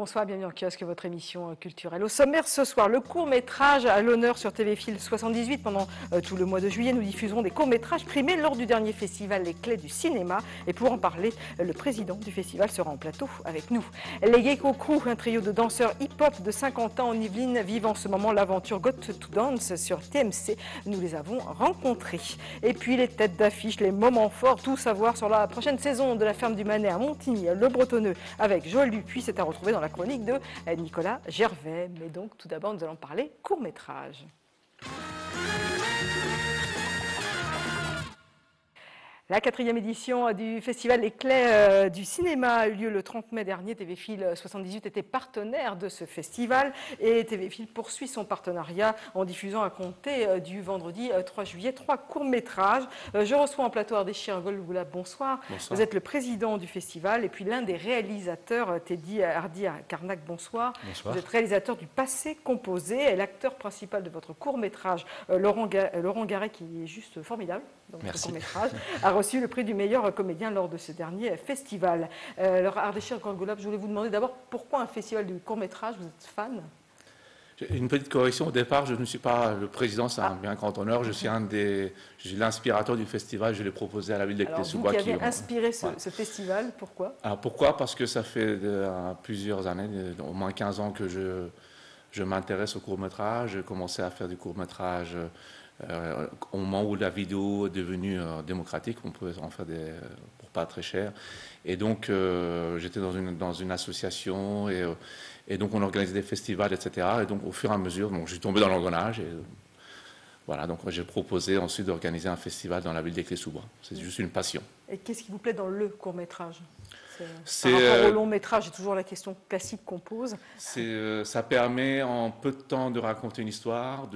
Bonsoir, bienvenue en kiosque, votre émission culturelle. Au sommaire ce soir, le court-métrage à l'honneur sur TV-Fil 78. Pendant tout le mois de juillet, nous diffuserons des courts-métrages primés lors du dernier festival Les Clés du cinéma. Et pour en parler, le président du festival sera en plateau avec nous. Les Gecko Crew, un trio de danseurs hip-hop de 50 ans en Yvelines, vivent en ce moment l'aventure Got to Dance sur TMC. Nous les avons rencontrés. Et puis les têtes d'affiche, les moments forts, tout savoir sur la prochaine saison de La Ferme du Manet à Montigny, le Bretonneux, avec Joël Dupuis. C'est à retrouver dans la chronique de Nicolas Gervais. Mais donc, tout d'abord, nous allons parler court-métrage. La 4e édition du festival Les Clés du cinéma a eu lieu le 30 mai dernier. TV-Fil 78 était partenaire de ce festival et TV-Fil poursuit son partenariat en diffusant à compter du vendredi 3 juillet 3 courts-métrages. Je reçois en plateau Ardeshir Golgoula, bonsoir. Bonsoir. Vous êtes le président du festival et puis l'un des réalisateurs, Teddy Hardy Karnak, bonsoir. Bonsoir. Vous êtes réalisateur du Passé composé et l'acteur principal de votre court-métrage, Laurent Garret, qui est juste formidable dans votre court-métrage, a reçu le prix du meilleur comédien lors de ce dernier festival. Alors, Ardeshir Golgoula, je voulais vous demander d'abord pourquoi un festival du court-métrage, vous êtes fan? Une petite correction, au départ, je ne suis pas le président, c'est un bien grand honneur, je suis l'inspirateur du festival, je l'ai proposé à la ville des Clés-sous-Bois. Vous qui avez inspiré ce festival, pourquoi? Alors pourquoi? Parce que ça fait plusieurs années, au moins 15 ans que je m'intéresse au court-métrage, j'ai commencé à faire du court-métrage au moment où la vidéo est devenue démocratique, on pouvait en faire pour pas très cher. Et donc, j'étais dans une association et donc on organisait des festivals, etc. Et donc, au fur et à mesure, je suis tombé dans l'engrenage. Et voilà, donc j'ai proposé ensuite d'organiser un festival dans la ville des Clés-sous-Bois. C'est juste une passion. Et qu'est-ce qui vous plaît dans le court-métrage? Par rapport au long-métrage, c'est toujours la question classique qu'on pose. Ça permet en peu de temps de raconter une histoire,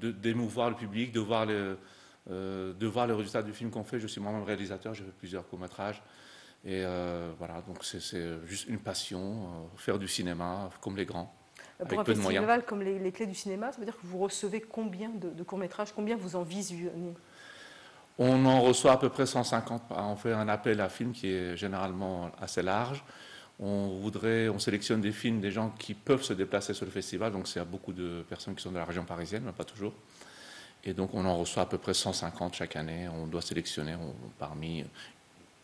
d'émouvoir le public, de voir le résultat du film qu'on fait. Je suis moi-même réalisateur, j'ai fait plusieurs courts-métrages. Et voilà, donc c'est juste une passion, faire du cinéma comme les grands, pour avec peu de moyens. Pour un festival comme les Clés du cinéma, ça veut dire que vous recevez combien de courts-métrages, combien vous en visionnez? On en reçoit à peu près 150. On fait un appel à films qui est généralement assez large. On sélectionne des films, des gens qui peuvent se déplacer sur le festival. Donc, il y a beaucoup de personnes qui sont de la région parisienne, mais pas toujours. Et donc, on en reçoit à peu près 150 chaque année. On doit sélectionner parmi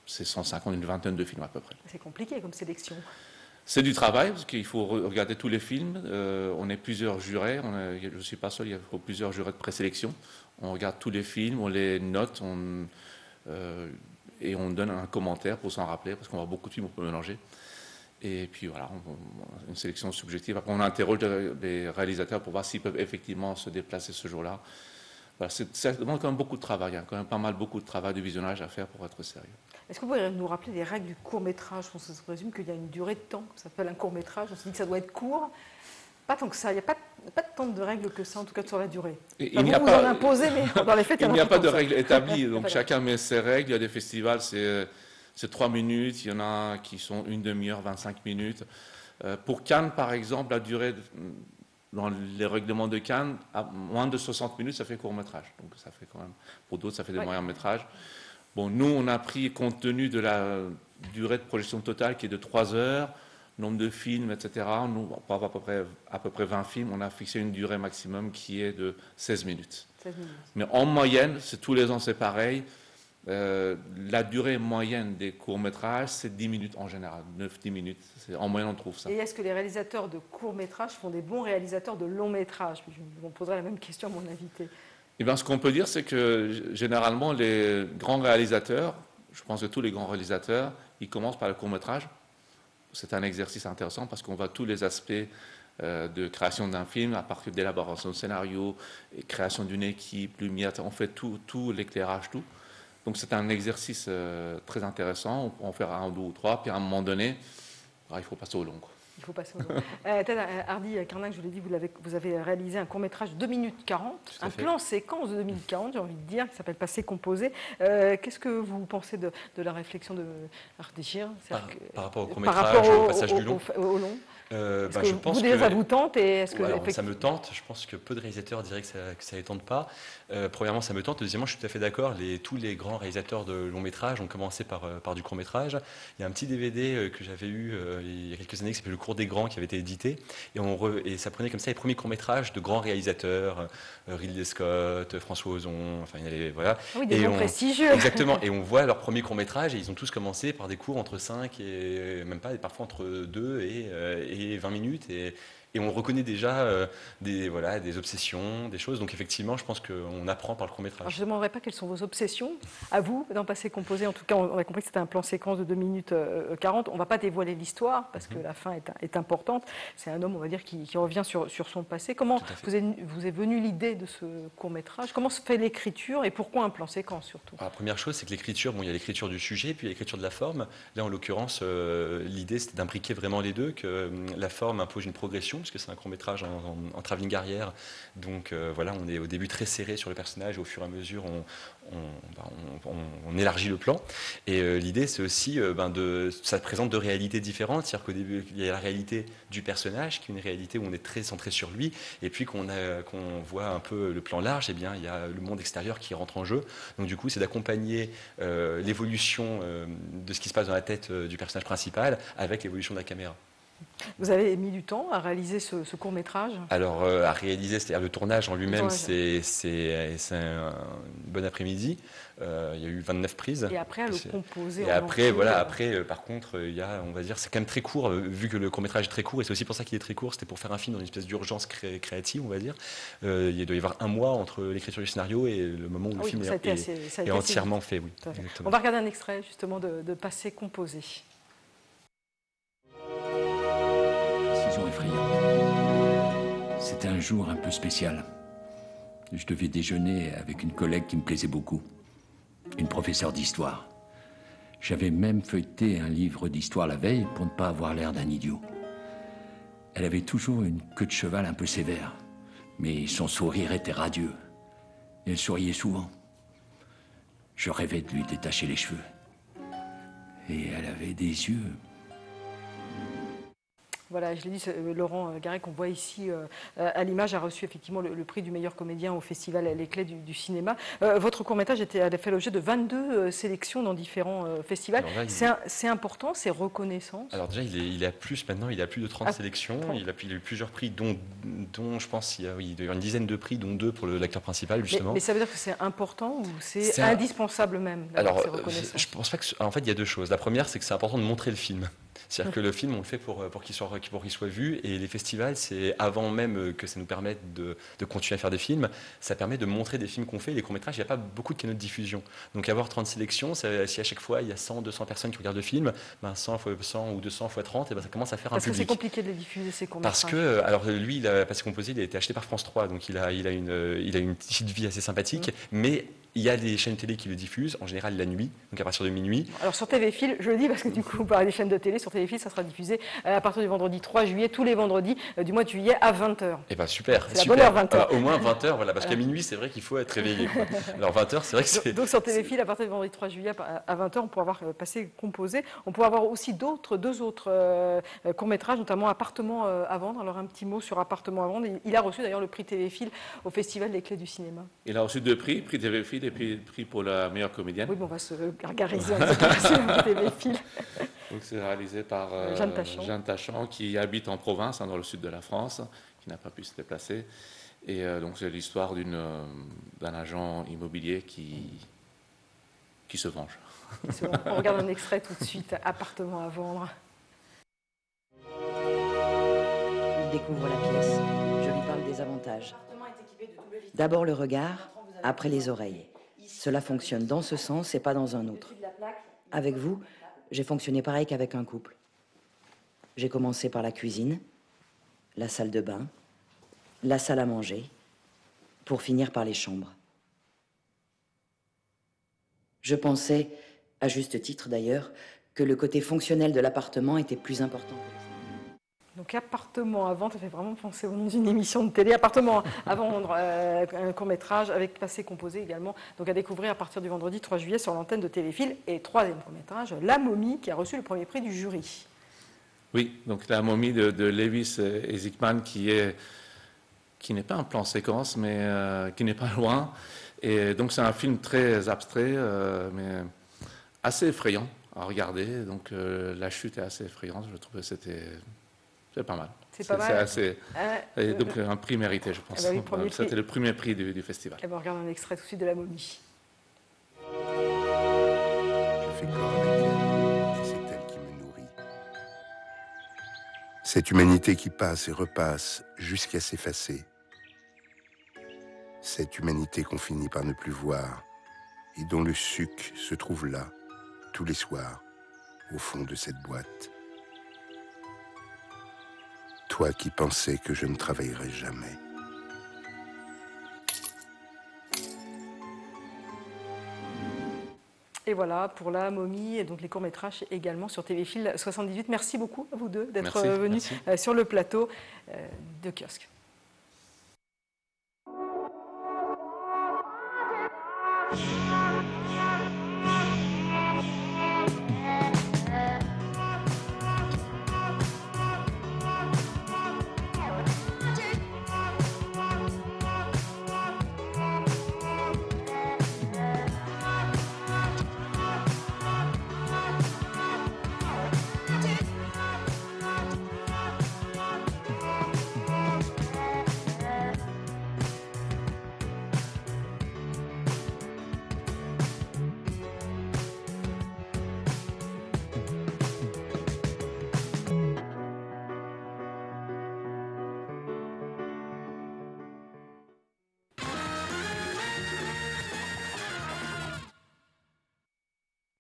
ces 150, une vingtaine de films à peu près. C'est compliqué comme sélection. C'est du travail, parce qu'il faut regarder tous les films. On est plusieurs jurés. Je ne suis pas seul, il faut plusieurs jurés de présélection. On regarde tous les films, on les note, et on donne un commentaire pour s'en rappeler, parce qu'on voit beaucoup de films, on peut mélanger. Et puis voilà, une sélection subjective. Après, on interroge les réalisateurs pour voir s'ils peuvent effectivement se déplacer ce jour-là. Voilà, ça demande quand même beaucoup de travail. Il y a quand même beaucoup de travail de visionnage à faire pour être sérieux. Est-ce que vous pouvez nous rappeler les règles du court-métrage? On se présume qu'il y a une durée de temps, ça s'appelle un court-métrage. On se dit que ça doit être court. Pas tant que ça. Il n'y a pas tant de règles que ça, en tout cas sur la durée. Il n'y a pas en imposer, mais dans les faits, il n'y a pas de règles établies. Donc chacun met ses règles. Il y a des festivals, c'est 3 minutes. Il y en a qui sont une demi-heure, 25 minutes. Pour Cannes, par exemple, la durée dans les règlements de Cannes, à moins de 60 minutes, ça fait court-métrage. Donc ça fait quand même, pour d'autres, ça fait des moyens-métrages. Bon, nous, on a pris, compte tenu de la durée de projection totale qui est de 3 heures, nombre de films, etc. Nous, pour avoir à peu près 20 films, on a fixé une durée maximum qui est de 16 minutes. 16 minutes. Mais en moyenne, tous les ans c'est pareil, la durée moyenne des courts-métrages, c'est 10 minutes en général, 9-10 minutes. En moyenne, on trouve ça. Et est-ce que les réalisateurs de courts-métrages font des bons réalisateurs de longs-métrages? Je me poserai la même question à mon invité. Eh bien, ce qu'on peut dire, c'est que généralement, les grands réalisateurs, je pense que tous les grands réalisateurs, ils commencent par le court-métrage. C'est un exercice intéressant parce qu'on voit tous les aspects de création d'un film, à partir d'élaboration de scénario, création d'une équipe, lumière, on fait tout l'éclairage, tout. Donc c'est un exercice très intéressant, on peut en faire 1, 2 ou 3, puis à un moment donné, il faut passer au long. Il faut passer au long. Hardy Karnak, je vous l'ai dit, vous avez réalisé un court-métrage de 2 minutes 40, un plan séquence de 2 minutes 40, j'ai envie de dire, qui s'appelle Passé composé. Qu'est-ce que vous pensez de la réflexion de Ardeshir? Par rapport au court-métrage, au passage du long. Au long. Est-ce que vous déjà, ça vous tente et est-ce que alors, ça me tente. Je pense que peu de réalisateurs diraient que ça les tente pas. Premièrement, ça me tente. Deuxièmement, je suis tout à fait d'accord. Tous les grands réalisateurs de long métrage ont commencé par du court métrage. Il y a un petit DVD que j'avais eu il y a quelques années qui s'appelle Le Cours des Grands, qui avait été édité. Et ça prenait comme ça les premiers courts métrages de grands réalisateurs, Ridley Scott, François Ozon, enfin il y avait, voilà. Oui, des noms prestigieux. Exactement. Et on voit leurs premiers courts métrages et ils ont tous commencé par des cours entre 5 et même pas, et parfois entre 2 et 20 minutes. Et on reconnaît déjà des obsessions, des choses. Donc effectivement, je pense qu'on apprend par le court-métrage. Je ne demanderai pas quelles sont vos obsessions, à vous, dans Passé Composé. En tout cas, on a compris que c'était un plan séquence de 2 minutes 40. On ne va pas dévoiler l'histoire, parce que la fin est importante. C'est un homme, on va dire, qui revient sur son passé. Comment vous est venue l'idée de ce court-métrage? Comment se fait l'écriture et pourquoi un plan séquence, surtout? La première chose, c'est que l'écriture, il y a l'écriture du sujet, puis il y a l'écriture de la forme. Là, en l'occurrence, l'idée, c'était d'imbriquer vraiment les deux, que la forme impose une progression, parce que c'est un court-métrage en travelling arrière. Donc voilà, on est au début très serré sur le personnage, et au fur et à mesure, on élargit le plan. Et l'idée, c'est aussi, ça présente deux réalités différentes. C'est-à-dire qu'au début, il y a la réalité du personnage, qui est une réalité où on est très centré sur lui, et puis qu'on voit un peu le plan large, eh bien, il y a le monde extérieur qui rentre en jeu. Donc du coup, c'est d'accompagner l'évolution de ce qui se passe dans la tête du personnage principal avec l'évolution de la caméra. Vous avez mis du temps à réaliser ce court-métrage? Alors, à réaliser, c'est-à-dire le tournage en lui-même, c'est un bon après-midi. Il y a eu 29 prises. Et après, à le composer. Et après, voilà, par contre, on va dire, c'est quand même très court, vu que le court-métrage est très court, et c'est aussi pour ça qu'il est très court. C'était pour faire un film dans une espèce d'urgence créative, on va dire. Il doit y avoir un mois entre l'écriture du scénario et le moment où le film est entièrement fait. Oui, on va regarder un extrait, justement, de Passé Composé. Effrayante. C'était un jour un peu spécial. Je devais déjeuner avec une collègue qui me plaisait beaucoup, une professeure d'histoire. J'avais même feuilleté un livre d'histoire la veille pour ne pas avoir l'air d'un idiot. Elle avait toujours une queue de cheval un peu sévère, mais son sourire était radieux. Elle souriait souvent. Je rêvais de lui détacher les cheveux. Et elle avait des yeux... Voilà, je l'ai dit, Laurent Garré, qu'on voit ici à l'image, a reçu effectivement le prix du meilleur comédien au festival Les Clés du cinéma. Votre court-métrage a fait l'objet de 22 sélections dans différents festivals. C'est important, c'est reconnaissance? Alors déjà, il a plus maintenant, il a plus de 30 sélections. Il a eu plusieurs prix, dont je pense il doit y avoir une dizaine de prix, dont 2 pour l'acteur principal, justement. Mais ça veut dire que c'est important ou c'est indispensable même? Alors, je pense pas que... En fait, il y a deux choses. La première, c'est que c'est important de montrer le film. C'est-à-dire que le film, on le fait pour qu'il soit vu, et les festivals, c'est avant même que ça nous permette de continuer à faire des films, ça permet de montrer des films qu'on fait. Les courts-métrages, il n'y a pas beaucoup de canaux de diffusion. Donc avoir 30 sélections, si à chaque fois il y a 100, 200 personnes qui regardent le film, 100 fois 100 ou 200 fois 30, et ça commence à faire un public. Parce que c'est compliqué de les diffuser, ces courts-métrages. Parce que, alors lui, Passé Composé, il a été acheté par France 3, donc il a une petite vie assez sympathique, mais il y a des chaînes télé qui le diffusent, en général la nuit, donc à partir de minuit. Alors sur TVFil, je le dis parce que du coup, vous parlez des chaînes de télé, sur TVFil, ça sera diffusé à partir du vendredi 3 juillet, tous les vendredis du mois de juillet à 20h. Eh bien super, c'est la bonne heure, 20h. Au moins 20h, voilà, parce qu'à minuit, c'est vrai qu'il faut être réveillé. Alors 20h, c'est vrai que c'est... Donc sur TVFil, à partir du vendredi 3 juillet à 20h, on pourra avoir Passé Composé. On pourra avoir aussi deux autres courts-métrages, notamment Appartement à vendre. Alors un petit mot sur Appartement à vendre. Il a reçu d'ailleurs le prix TVFil au Festival des Clés du cinéma. Il a reçu 2 prix, prix TVFil et prix pour la meilleure comédienne. Oui, bon, on va se gargariser un petit peu sur le TVFil. Donc c'est réalisé par Jeanne Tachant, qui habite en province, dans le sud de la France, qui n'a pas pu se déplacer. Et donc c'est l'histoire d'un agent immobilier qui se venge. On regarde un extrait tout de suite, Appartement à vendre. Il découvre la pièce. Je lui parle des avantages. D'abord le regard, après les oreilles. Cela fonctionne dans ce sens et pas dans un autre. Avec vous, j'ai fonctionné pareil qu'avec un couple. J'ai commencé par la cuisine, la salle de bain, la salle à manger, pour finir par les chambres. Je pensais, à juste titre d'ailleurs, que le côté fonctionnel de l'appartement était plus important. Donc Appartement à vendre, ça fait vraiment penser au nom d'une émission de télé. Appartement à vendre, un court-métrage avec Passé Composé également. Donc à découvrir à partir du vendredi 3 juillet sur l'antenne de Téléfil. Et troisième court-métrage, La Momie, qui a reçu le premier prix du jury. Oui, donc la momie de Lewis et Zickman qui n'est pas un plan séquence, mais qui n'est pas loin. Et donc c'est un film très abstrait, mais assez effrayant à regarder. Donc la chute est assez effrayante. Je trouve que c'est pas mal. C'est pas mal. Et donc un prix mérité, je pense. Eh ben oui, c'était le premier prix du festival. Et ben, on regarde un extrait tout de suite de La momie. Je fais corps avec elle, et c'est elle qui me nourrit. Cette humanité qui passe et repasse jusqu'à s'effacer. Cette humanité qu'on finit par ne plus voir et dont le suc se trouve là, tous les soirs, au fond de cette boîte. Toi qui pensais que je ne travaillerais jamais. Et voilà pour La momie, et donc les courts-métrages également sur TV Fil 78. Merci beaucoup à vous deux d'être venus sur le plateau de Kiosque.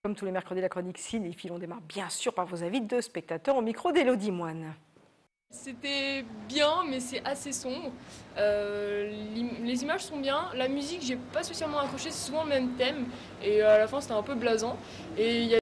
Comme tous les mercredis, la chronique cinéphile, on démarre bien sûr par vos avis de spectateurs au micro d'Élodie Moine. C'était bien, mais c'est assez sombre. Les images sont bien. La musique, j'ai pas spécialement accroché, c'est souvent le même thème. Et à la fin, c'était un peu blasant. Et il y a